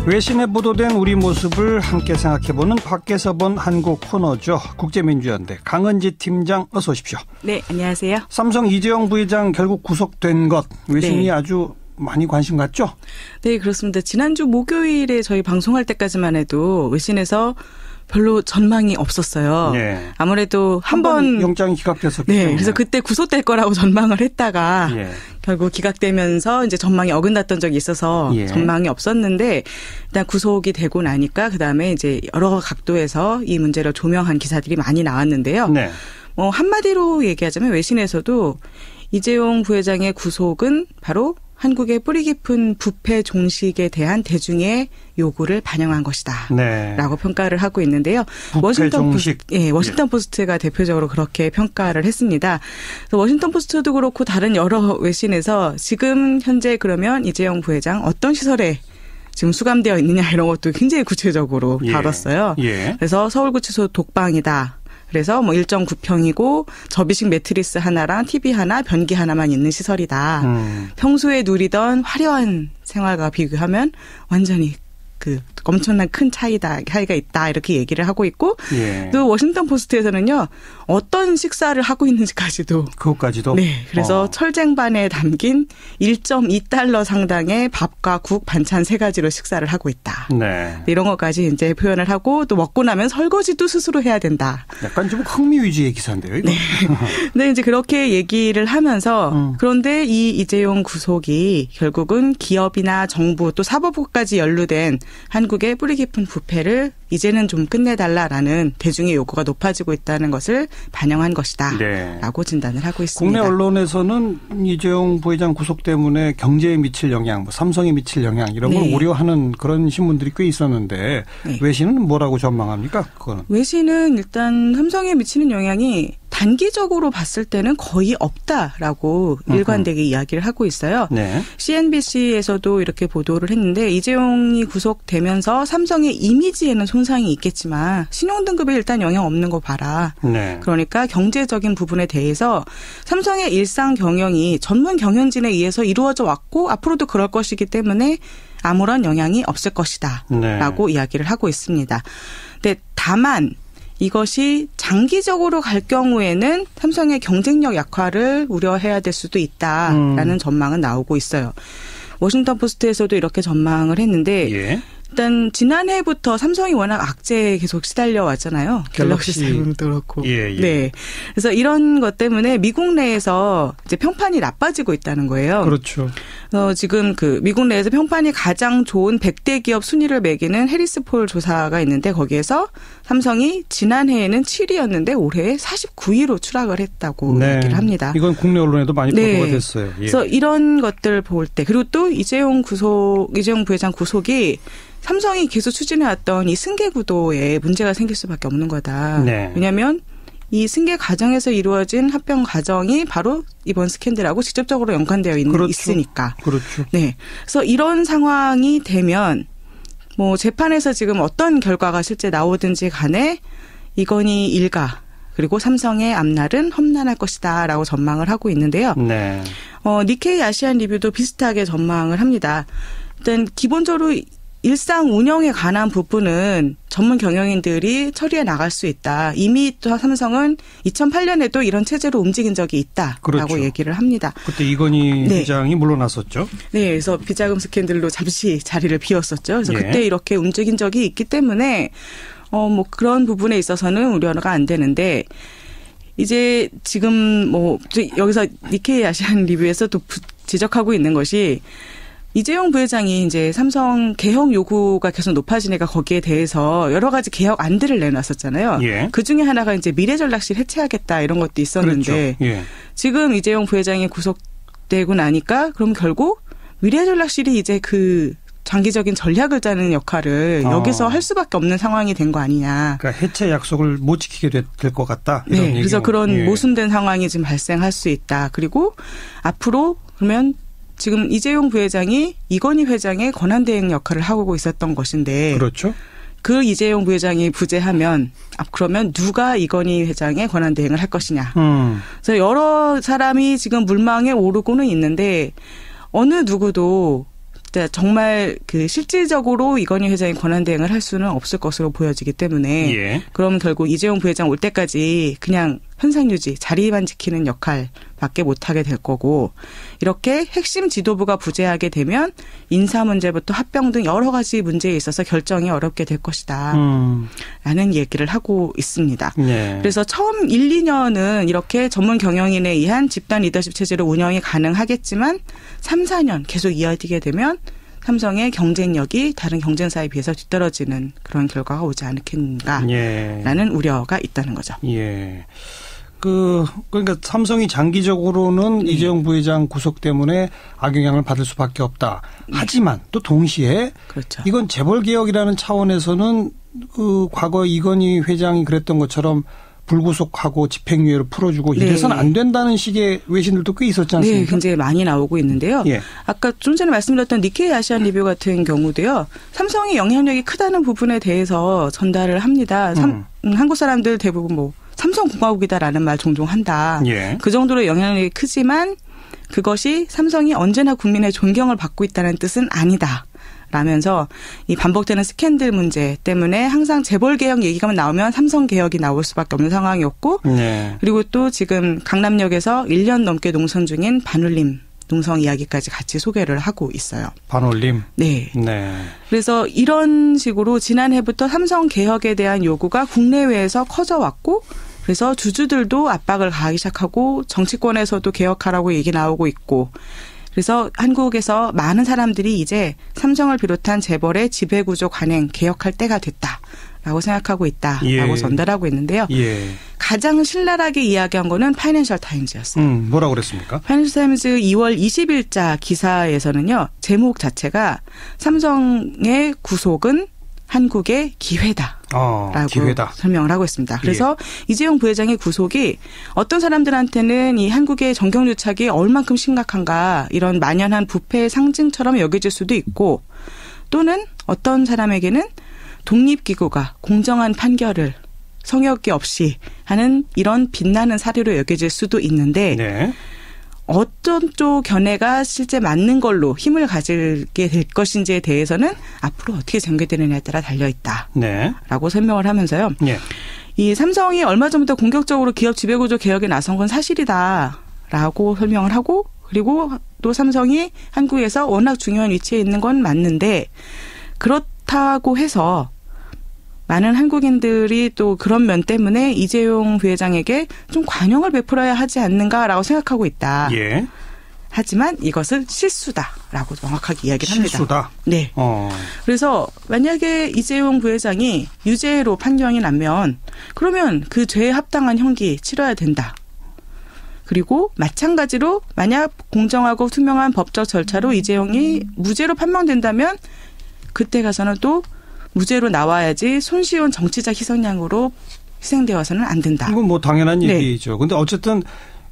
외신에 보도된 우리 모습을 함께 생각해보는 밖에서 본 한국 코너죠. 국제민주연대 강은지 팀장 어서 오십시오. 네, 안녕하세요. 삼성 이재용 부회장 결국 구속된 것 외신이 아주 많이 관심 갖죠? 네, 그렇습니다. 지난주 목요일에 저희 방송할 때까지만 해도 외신에서 별로 전망이 없었어요. 네. 아무래도 한번 영장이 기각됐었기 네, 때문에. 그래서 그때 구속될 거라고 전망을 했다가 결국 기각되면서 이제 전망이 어긋났던 적이 있어서 전망이 없었는데 일단 구속이 되고 나니까 그다음에 이제 여러 각도에서 이 문제를 조명한 기사들이 많이 나왔는데요. 네. 한마디로 얘기하자면 외신에서도 이재용 부회장의 구속은 바로 한국의 뿌리 깊은 부패 종식에 대한 대중의 요구를 반영한 것이다. 네. 라고 평가를 하고 있는데요. 워싱턴 포스트가 대표적으로 그렇게 평가를 했습니다. 워싱턴 포스트도 그렇고 다른 여러 외신에서 지금 현재 그러면 이재용 부회장 어떤 시설에 지금 수감되어 있느냐 이런 것도 굉장히 구체적으로 다뤘어요. 그래서 서울구치소 독방이다. 그래서 1.9평이고 접이식 매트리스 하나랑 TV 하나, 변기 하나만 있는 시설이다. 평소에 누리던 화려한 생활과 비교하면 완전히 그 엄청난 큰 차이가 있다 이렇게 얘기를 하고 있고 또 워싱턴 포스트에서는요 어떤 식사를 하고 있는지까지도 그것까지도 네 그래서 철쟁반에 담긴 1.2달러 상당의 밥과 국 반찬 3가지로 식사를 하고 있다. 네. 이런 것까지 이제 표현을 하고 또 먹고 나면 설거지도 스스로 해야 된다. 약간 좀 흥미 위주의 기사인데요, 이거. 네. 네, 이제 그렇게 얘기를 하면서 그런데 이 이재용 구속이 결국은 기업이나 정부 또 사법부까지 연루된 한국의 뿌리 깊은 부패를 이제는 좀 끝내달라라는 대중의 요구가 높아지고 있다는 것을 반영한 것이다. 네. 라고 진단을 하고 있습니다. 국내 언론에서는 이재용 부회장 구속 때문에 경제에 미칠 영향, 삼성에 미칠 영향 이런 걸 우려하는 그런 신문들이 꽤 있었는데 외신은 뭐라고 전망합니까? 그거는. 외신은 일단 삼성에 미치는 영향이 단기적으로 봤을 때는 거의 없다라고 일관되게 이야기를 하고 있어요. 네. CNBC에서도 이렇게 보도를 했는데 이재용이 구속되면서 삼성의 이미지에는 손상이 있겠지만 신용등급에 일단 영향 없는 거 봐라. 네. 그러니까 경제적인 부분에 대해서 삼성의 일상 경영이 전문 경영진에 의해서 이루어져 왔고 앞으로도 그럴 것이기 때문에 아무런 영향이 없을 것이다. 라고 이야기를 하고 있습니다. 근데 다만 이것이 장기적으로 갈 경우에는 삼성의 경쟁력 약화를 우려해야 될 수도 있다라는 전망은 나오고 있어요. 워싱턴 포스트에서도 이렇게 전망을 했는데 일단 지난해부터 삼성이 워낙 악재에 계속 시달려 왔잖아요. 갤럭시 7도 그렇고. 네. 그래서 이런 것 때문에 미국 내에서 이제 평판이 나빠지고 있다는 거예요. 그렇죠. 지금 그 미국 내에서 평판이 가장 좋은 100대 기업 순위를 매기는 해리스 폴 조사가 있는데 거기에서 삼성이 지난해에는 7위였는데 올해 49위로 추락을 했다고 얘기를 합니다. 이건 국내 언론에도 많이 보도가 됐어요. 그래서 이런 것들 볼 때 그리고 또 이재용 부회장 구속이 삼성이 계속 추진해왔던 이 승계 구도에 문제가 생길 수밖에 없는 거다. 네. 왜냐하면 이 승계 과정에서 이루어진 합병 과정이 바로 이번 스캔들하고 직접적으로 연관되어 있으니까. 그렇죠. 네. 그래서 이런 상황이 되면 재판에서 지금 어떤 결과가 실제 나오든지 간에 이건희 일가 그리고 삼성의 앞날은 험난할 것이다라고 전망을 하고 있는데요. 네. 니케이 아시안 리뷰도 비슷하게 전망을 합니다. 일단 기본적으로 일상 운영에 관한 부분은 전문 경영인들이 처리해 나갈 수 있다. 이미 또 삼성은 2008년에도 이런 체제로 움직인 적이 있다라고 얘기를 합니다. 그때 이건희 회장이 물러났었죠. 네, 그래서 비자금 스캔들로 잠시 자리를 비웠었죠. 그래서 그때 이렇게 움직인 적이 있기 때문에 그런 부분에 있어서는 우려가 안 되는데 이제 지금 여기서 니케이 아시안 리뷰에서 또 지적하고 있는 것이 이재용 부회장이 이제 삼성 개혁 요구가 계속 높아지니까 거기에 대해서 여러 가지 개혁 안들을 내놨었잖아요. 그 중에 하나가 이제 미래전략실 해체하겠다 이런 것도 있었는데 지금 이재용 부회장이 구속되고 나니까 그럼 결국 미래전략실이 이제 그 장기적인 전략을 짜는 역할을 여기서 할 수밖에 없는 상황이 된 거 아니냐. 그러니까 해체 약속을 못 지키게 될 것 같다. 이런 네. 그래서 그런 모순된 상황이 지금 발생할 수 있다. 그리고 앞으로 그러면 지금 이재용 부회장이 이건희 회장의 권한대행 역할을 하고 있었던 것인데. 그렇죠. 그 이재용 부회장이 부재하면 그러면 누가 이건희 회장의 권한대행을 할 것이냐. 그래서 여러 사람이 지금 물망에 오르고는 있는데 어느 누구도 정말 그 실질적으로 이건희 회장이 권한대행을 할 수는 없을 것으로 보여지기 때문에 예. 그럼 결국 이재용 부회장 올 때까지 그냥 현상유지, 자리만 지키는 역할밖에 못하게 될 거고 이렇게 핵심 지도부가 부재하게 되면 인사 문제부터 합병 등 여러 가지 문제에 있어서 결정이 어렵게 될 것이다. 라는 얘기를 하고 있습니다. 네. 그래서 처음 1, 2년은 이렇게 전문 경영인에 의한 집단 리더십 체제로 운영이 가능하겠지만 3, 4년 계속 이어지게 되면 삼성의 경쟁력이 다른 경쟁사에 비해서 뒤떨어지는 그런 결과가 오지 않겠는가라는 예. 우려가 있다는 거죠. 예. 그러니까 삼성이 장기적으로는 이재용 부회장 구속 때문에 악영향을 받을 수밖에 없다. 하지만 또 동시에 그렇죠. 이건 재벌개혁이라는 차원에서는 과거 이건희 회장이 그랬던 것처럼 불구속하고 집행유예를 풀어주고 이래서는 안 된다는 식의 외신들도 꽤 있었지 않습니까? 네, 굉장히 많이 나오고 있는데요. 예. 아까 좀 전에 말씀드렸던 니케이 아시안 리뷰 같은 경우도요. 삼성이 영향력이 크다는 부분에 대해서 전달을 합니다. 한국 사람들 대부분 뭐 삼성공화국이다라는 말 종종 한다. 예. 그 정도로 영향력이 크지만 그것이 삼성이 언제나 국민의 존경을 받고 있다는 뜻은 아니다. 라면서 이 반복되는 스캔들 문제 때문에 항상 재벌개혁 얘기가 나오면 삼성개혁이 나올 수밖에 없는 상황이었고 네. 그리고 또 지금 강남역에서 1년 넘게 농선 중인 반올림 농성 이야기까지 같이 소개를 하고 있어요. 반올림? 네. 네. 그래서 이런 식으로 지난해부터 삼성개혁에 대한 요구가 국내외에서 커져왔고 그래서 주주들도 압박을 가하기 시작하고 정치권에서도 개혁하라고 얘기 나오고 있고 그래서 한국에서 많은 사람들이 이제 삼성을 비롯한 재벌의 지배구조 관행 개혁할 때가 됐다라고 생각하고 있다라고 예. 전달하고 있는데요. 예. 가장 신랄하게 이야기한 거는 파이낸셜 타임즈였어요. 뭐라고 그랬습니까? 파이낸셜 타임즈 2월 20일자 기사에서는요. 제목 자체가 삼성의 구속은 한국의 기회다. 라고 기회다. 설명을 하고 있습니다. 그래서 이재용 부회장의 구속이 어떤 사람들한테는 이 한국의 정경유착이 얼만큼 심각한가 이런 만연한 부패의 상징처럼 여겨질 수도 있고 또는 어떤 사람에게는 독립기구가 공정한 판결을 성역이 없이 하는 이런 빛나는 사례로 여겨질 수도 있는데 네. 어떤 쪽 견해가 실제 맞는 걸로 힘을 가지게 될 것인지에 대해서는 앞으로 어떻게 전개되느냐에 따라 달려있다. 네. 라고 설명을 하면서요. 네. 이 삼성이 얼마 전부터 공격적으로 기업 지배구조 개혁에 나선 건 사실이다. 라고 설명을 하고 그리고 또 삼성이 한국에서 워낙 중요한 위치에 있는 건 맞는데 그렇다고 해서 많은 한국인들이 또 그런 면 때문에 이재용 부회장에게 좀 관용을 베풀어야 하지 않는가라고 생각하고 있다. 예. 하지만 이것은 실수다라고 정확하게 이야기를 합니다. 실수다? 네. 그래서 만약에 이재용 부회장이 유죄로 판정이 나면 그러면 그 죄에 합당한 형기 치러야 된다. 그리고 마찬가지로 만약 공정하고 투명한 법적 절차로 이재용이 무죄로 판명된다면 그때 가서는 또 무죄로 나와야지 손쉬운 정치적 희생양으로 희생되어서는 안 된다. 이건 뭐 당연한 얘기죠. 그런데 어쨌든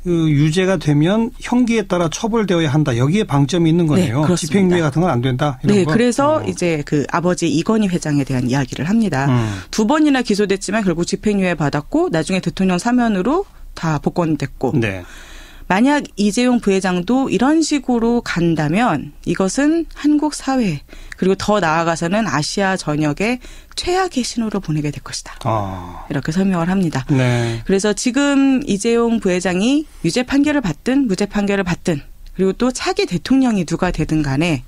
유죄가 되면 형기에 따라 처벌되어야 한다. 여기에 방점이 있는 거네요. 네, 집행유예 같은 건 안 된다. 이런 네, 거. 그래서 이제 그 아버지 이건희 회장에 대한 이야기를 합니다. 2번이나 기소됐지만 결국 집행유예 받았고 나중에 대통령 사면으로 다 복권됐고. 네. 만약 이재용 부회장도 이런 식으로 간다면 이것은 한국 사회 그리고 더 나아가서는 아시아 전역에 최악의 신호를 보내게 될 것이다. 이렇게 설명을 합니다. 네. 그래서 지금 이재용 부회장이 유죄 판결을 받든 무죄 판결을 받든 그리고 또 차기 대통령이 누가 되든 간에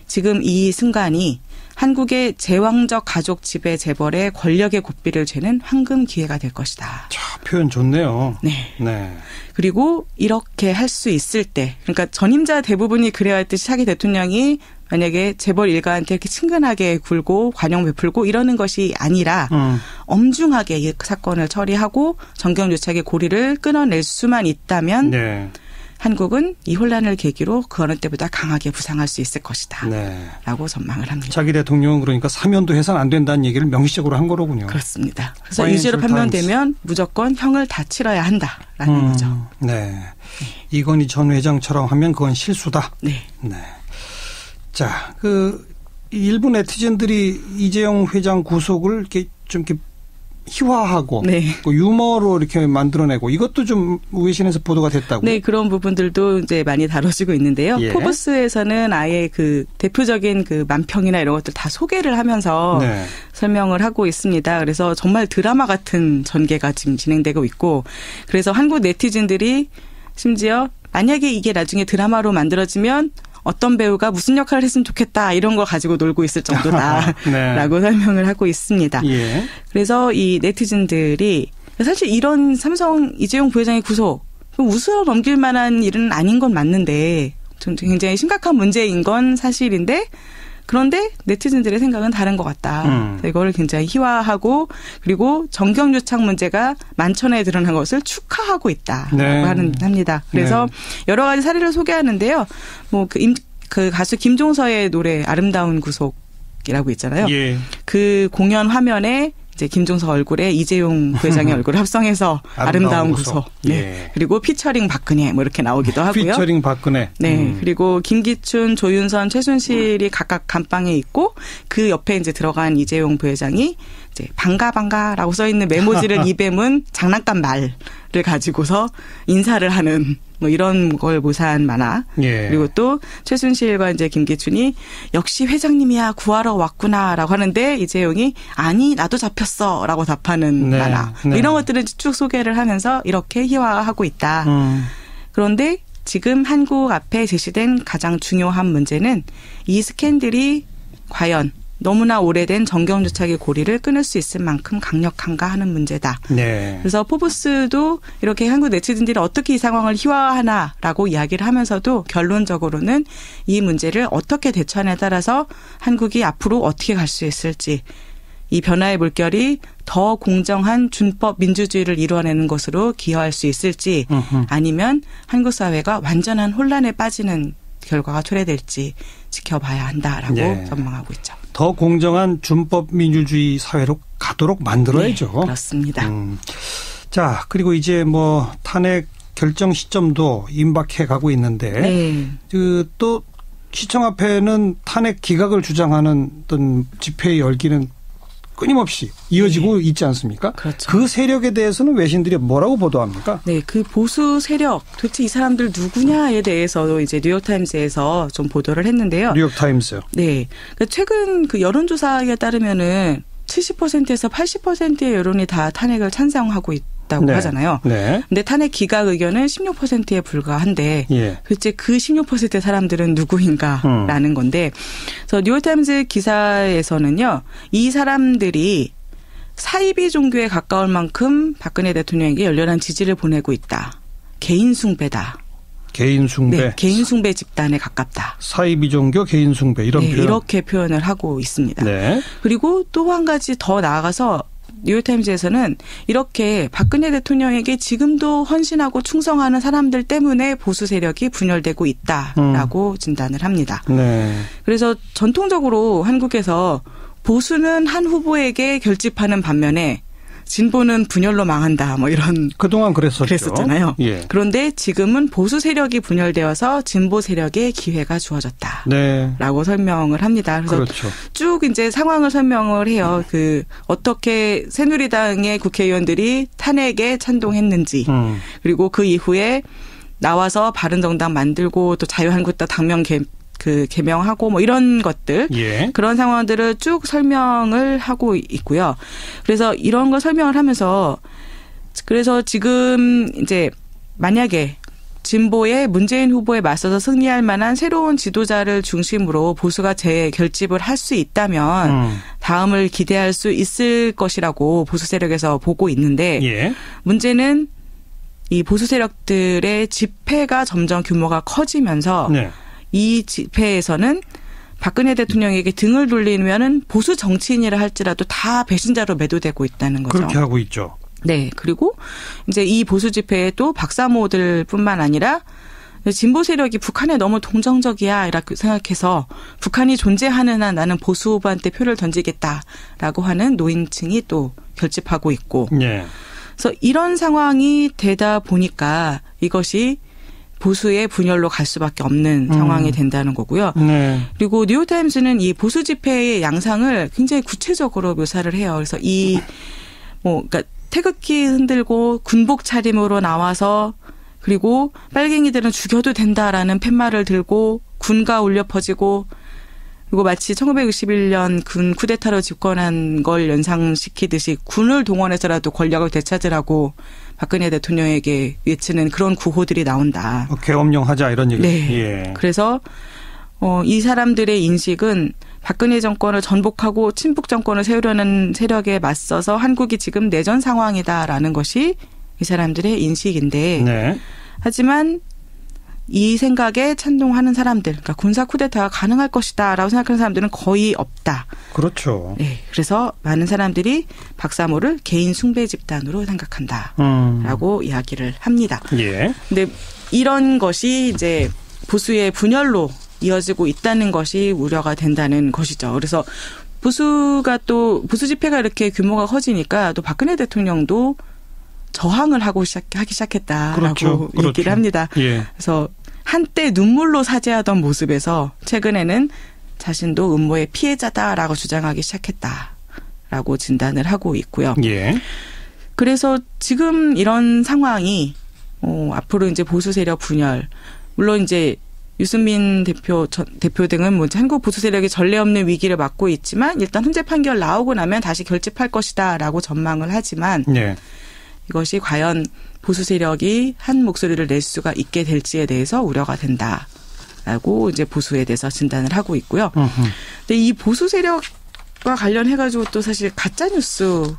지금 이 순간이 한국의 제왕적 가족 지배 재벌의 권력의 고삐를 죄는 황금 기회가 될 것이다. 자, 표현 좋네요. 네. 네. 그리고 이렇게 할 수 있을 때, 그러니까 전임자 대부분이 그래야 했듯이 차기 대통령이 만약에 재벌 일가한테 이렇게 친근하게 굴고 관용 베풀고 이러는 것이 아니라 엄중하게 이 사건을 처리하고 정경유착의 고리를 끊어낼 수만 있다면 네. 한국은 이 혼란을 계기로 그 어느 때보다 강하게 부상할 수 있을 것이다. 네. 라고 전망을 합니다. 차기 대통령은 그러니까 사면도 해서는 안 된다는 얘기를 명시적으로 한 거로군요. 그렇습니다. 그래서 유죄로 판명되면 무조건 형을 다 치러야 한다라는 거죠. 네. 이건희 전 회장처럼 하면 그건 실수다. 네. 네. 자, 일부 네티즌들이 이재용 회장 구속을 이렇게 좀 이렇게 희화하고 네. 유머로 이렇게 만들어내고 이것도 좀 외신에서 보도가 됐다고요? 네, 그런 부분들도 이제 많이 다뤄지고 있는데요. 예. 포브스에서는 아예 그 대표적인 그 만평이나 이런 것들 다 소개를 하면서 네. 설명을 하고 있습니다. 그래서 정말 드라마 같은 전개가 지금 진행되고 있고, 그래서 한국 네티즌들이 심지어 만약에 이게 나중에 드라마로 만들어지면 어떤 배우가 무슨 역할을 했으면 좋겠다 이런 걸 가지고 놀고 있을 정도다라고 네. 설명을 하고 있습니다. 예. 그래서 이 네티즌들이 사실 이런 삼성 이재용 부회장의 구속 웃으러 넘길 만한 일은 아닌 건 맞는데 굉장히 심각한 문제인 건 사실인데 그런데 네티즌들의 생각은 다른 것 같다. 이거를 굉장히 희화하고 그리고 정경유착 문제가 만천에 드러난 것을 축하하고 있다라고 네. 합니다. 그래서 네. 여러 가지 사례를 소개하는데요. 뭐 그 가수 김종서의 노래 아름다운 구속이라고 있잖아요. 예. 그 공연 화면에 이제 김종서 얼굴에 이재용 부회장의 얼굴을 합성해서 아름다운 구속. 네. 예. 그리고 피처링 박근혜 뭐 이렇게 나오기도 하고요. 피처링 박근혜. 네. 그리고 김기춘, 조윤선, 최순실이 각각 감방에 있고 그 옆에 이제 들어간 이재용 부회장이 이제 반가라고 써 있는 메모지를 입에 문 장난감 말을 가지고서 인사를 하는 뭐 이런 걸 모사한 만화. 예. 그리고 또 최순실과 이제 김기춘이 역시 회장님이야 구하러 왔구나라고 하는데 이재용이 아니 나도 잡혔어라고 답하는 네. 만화. 네. 이런 것들은 쭉 소개를 하면서 이렇게 희화화하고 있다. 그런데 지금 한국 앞에 제시된 가장 중요한 문제는 이 스캔들이 과연 너무나 오래된 정경유착의 고리를 끊을 수 있을 만큼 강력한가 하는 문제다. 네. 그래서 포브스도 이렇게 한국 네티즌들이 어떻게 이 상황을 희화화하나라고 이야기를 하면서도 결론적으로는 이 문제를 어떻게 대처하냐에 따라서 한국이 앞으로 어떻게 갈 수 있을지 이 변화의 물결이 더 공정한 준법 민주주의를 이루어내는 것으로 기여할 수 있을지 아니면 한국 사회가 완전한 혼란에 빠지는 결과가 초래될지 지켜봐야 한다라고 네. 전망하고 있죠. 더 공정한 준법 민주주의 사회로 가도록 만들어야죠. 네, 그렇습니다. 자, 그리고 이제 뭐 탄핵 결정 시점도 임박해 가고 있는데 네. 또 시청 앞에는 탄핵 기각을 주장하는 어떤 집회 열기는 끊임없이 이어지고 네. 있지 않습니까? 그렇죠. 그 세력에 대해서는 외신들이 뭐라고 보도합니까? 네, 그 보수 세력 도대체 이 사람들 누구냐에 대해서도 이제 뉴욕타임스에서 좀 보도를 했는데요. 뉴욕타임스요? 네, 그러니까 최근 그 여론조사에 따르면은 70%에서 80%의 여론이 다 탄핵을 찬성하고 있다고 네. 하잖아요. 네. 근데 탄핵 기각 의견은 16%에 불과한데 예. 도대체 그 16%의 사람들은 누구인가라는 건데 그래서 뉴욕타임스 기사에서는요. 이 사람들이 사이비 종교에 가까울 만큼 박근혜 대통령에게 열렬한 지지를 보내고 있다. 개인 숭배다. 개인 숭배. 네, 개인 숭배 집단에 가깝다. 사이비 종교 개인 숭배 이런 네, 표현. 이렇게 표현을 하고 있습니다. 네. 그리고 또 한 가지 더 나아가서 뉴욕타임즈에서는 이렇게 박근혜 대통령에게 지금도 헌신하고 충성하는 사람들 때문에 보수 세력이 분열되고 있다라고 진단을 합니다. 네. 그래서 전통적으로 한국에서 보수는 한 후보에게 결집하는 반면에 진보는 분열로 망한다. 뭐 이런 그동안 그랬었잖아요. 예. 그런데 지금은 보수 세력이 분열되어서 진보 세력에 기회가 주어졌다. 네. 라고 설명을 합니다. 그래서 그렇죠. 쭉 이제 상황을 설명을 해요. 그 어떻게 새누리당의 국회의원들이 탄핵에 찬동했는지 그리고 그 이후에 나와서 바른정당 만들고 또 자유한국당 당명 개명하고 뭐 이런 것들 예. 그런 상황들을 쭉 설명을 하고 있고요. 그래서 이런 걸 설명을 하면서 그래서 지금 이제 만약에 진보의 문재인 후보에 맞서서 승리할 만한 새로운 지도자를 중심으로 보수가 재결집을 할 수 있다면 다음을 기대할 수 있을 것이라고 보수 세력에서 보고 있는데 예. 문제는 이 보수 세력들의 집회가 점점 규모가 커지면서 네. 이 집회에서는 박근혜 대통령에게 등을 돌리면은 보수 정치인이라 할지라도 다 배신자로 매도되고 있다는 거죠. 그렇게 하고 있죠. 네. 그리고 이제 이 보수 집회에 또 박사모들뿐만 아니라 진보 세력이 북한에 너무 동정적이야 이렇게 생각해서 북한이 존재하는 한 나는 보수 후보한테 표를 던지겠다라고 하는 노인층이 또 결집하고 있고. 네. 그래서 이런 상황이 되다 보니까 이것이 보수의 분열로 갈 수밖에 없는 상황이 된다는 거고요. 네. 그리고 뉴욕타임스는 이 보수 집회의 양상을 굉장히 구체적으로 묘사를 해요. 그래서 이 그러니까 태극기 흔들고 군복 차림으로 나와서 그리고 빨갱이들은 죽여도 된다라는 팻말을 들고 군가 울려 퍼지고 그리고 마치 1961년 군 쿠데타로 집권한 걸 연상시키듯이 군을 동원해서라도 권력을 되찾으라고 박근혜 대통령에게 외치는 그런 구호들이 나온다. 계엄령하자 이런 얘기. 네. 예. 그래서 이 사람들의 인식은 박근혜 정권을 전복하고 친북 정권을 세우려는 세력에 맞서서 한국이 지금 내전 상황이다라는 것이 이 사람들의 인식인데 네. 하지만 이 생각에 찬동하는 사람들, 그러니까 군사 쿠데타가 가능할 것이다라고 생각하는 사람들은 거의 없다. 그렇죠. 네, 그래서 많은 사람들이 박사모를 개인 숭배 집단으로 생각한다라고 이야기를 합니다. 예. 근데 이런 것이 이제 보수의 분열로 이어지고 있다는 것이 우려가 된다는 것이죠. 그래서 보수 집회가 이렇게 규모가 커지니까 또 박근혜 대통령도 저항을 하기 시작했다라고 그렇죠. 얘기를 합니다. 예. 그래서 한때 눈물로 사죄하던 모습에서 최근에는 자신도 음모의 피해자다라고 주장하기 시작했다라고 진단을 하고 있고요. 예. 그래서 지금 이런 상황이 앞으로 이제 보수 세력 분열, 물론 이제 유승민 대표 등은 뭐 한국 보수 세력이 전례 없는 위기를 맞고 있지만 일단 헌재 판결 나오고 나면 다시 결집할 것이다라고 전망을 하지만. 네. 이것이 과연 보수 세력이 한 목소리를 낼 수가 있게 될지에 대해서 우려가 된다라고 이제 보수에 대해서 진단을 하고 있고요. 근데 이 보수 세력과 관련해가지고 또 사실 가짜 뉴스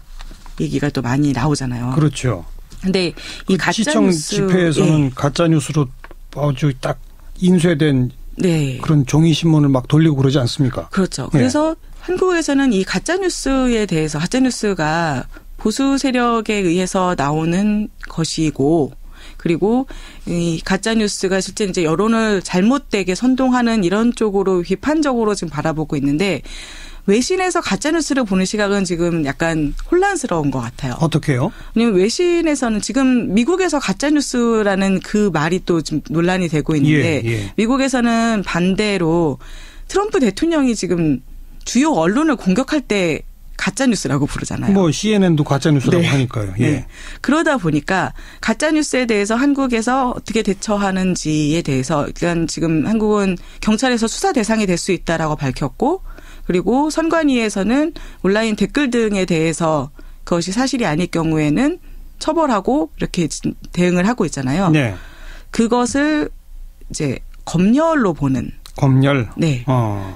얘기가 또 많이 나오잖아요. 그렇죠. 근데 이 가짜 시청 뉴스 집회에서는 가짜 뉴스로 아주 딱 인쇄된 네. 그런 종이 신문을 막 돌리고 그러지 않습니까? 그렇죠. 그래서 한국에서는 이 가짜 뉴스에 대해서 가짜 뉴스가 보수 세력에 의해서 나오는 것이고 그리고 이 가짜 뉴스가 실제 이제 여론을 잘못되게 선동하는 이런 쪽으로 비판적으로 지금 바라보고 있는데 외신에서 가짜 뉴스를 보는 시각은 지금 약간 혼란스러운 것 같아요. 어떻게요? 왜냐하면 외신에서는 지금 미국에서 가짜 뉴스라는 그 말이 또 좀 논란이 되고 있는데 미국에서는 반대로 트럼프 대통령이 지금 주요 언론을 공격할 때 가짜 뉴스라고 부르잖아요. 뭐 CNN도 가짜 뉴스라고 하니까요. 예. 네. 그러다 보니까 가짜 뉴스에 대해서 한국에서 어떻게 대처하는지에 대해서 일단 지금 한국은 경찰에서 수사 대상이 될 수 있다라고 밝혔고 그리고 선관위에서는 온라인 댓글 등에 대해서 그것이 사실이 아닐 경우에는 처벌하고 이렇게 대응을 하고 있잖아요. 네. 그것을 이제 검열로 보는. 검열? 네.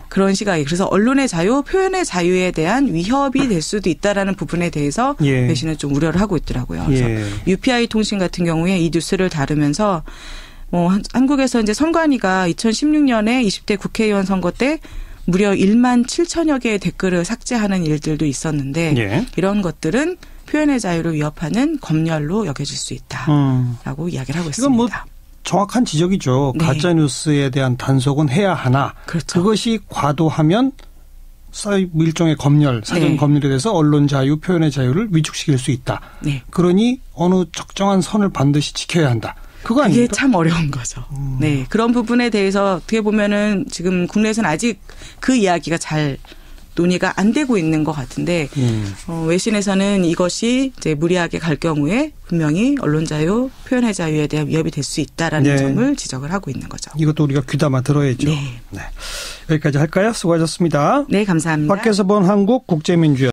그런 시각이. 그래서 언론의 자유, 표현의 자유에 대한 위협이 될 수도 있다라는 부분에 대해서 외신은 좀 우려를 하고 있더라고요. 그래서 UPI 통신 같은 경우에 이 뉴스를 다루면서 한국에서 이제 선관위가 2016년에 20대 국회의원 선거 때 무려 1만 7천여 개의 댓글을 삭제하는 일들도 있었는데 이런 것들은 표현의 자유를 위협하는 검열로 여겨질 수 있다라고 이야기를 하고 있습니다. 뭐 정확한 지적이죠. 네. 가짜뉴스에 대한 단속은 해야 하나 그렇죠. 그것이 과도하면 일종의 검열, 사전 검열에 대해서 언론 자유, 표현의 자유를 위축시킬 수 있다. 네. 그러니 어느 적정한 선을 반드시 지켜야 한다. 그거 아닙니까? 이게 참 어려운 거죠. 네. 그런 부분에 대해서 어떻게 보면은 지금 국내에서는 아직 그 이야기가 잘 논의가 안 되고 있는 것 같은데 외신에서는 이것이 이제 무리하게 갈 경우에 분명히 언론 자유, 표현의 자유에 대한 위협이 될 수 있다라는 점을 지적을 하고 있는 거죠. 이것도 우리가 귀담아 들어야죠. 네. 여기까지 할까요? 수고하셨습니다. 네, 감사합니다. 밖에서 본 한국 국제민주연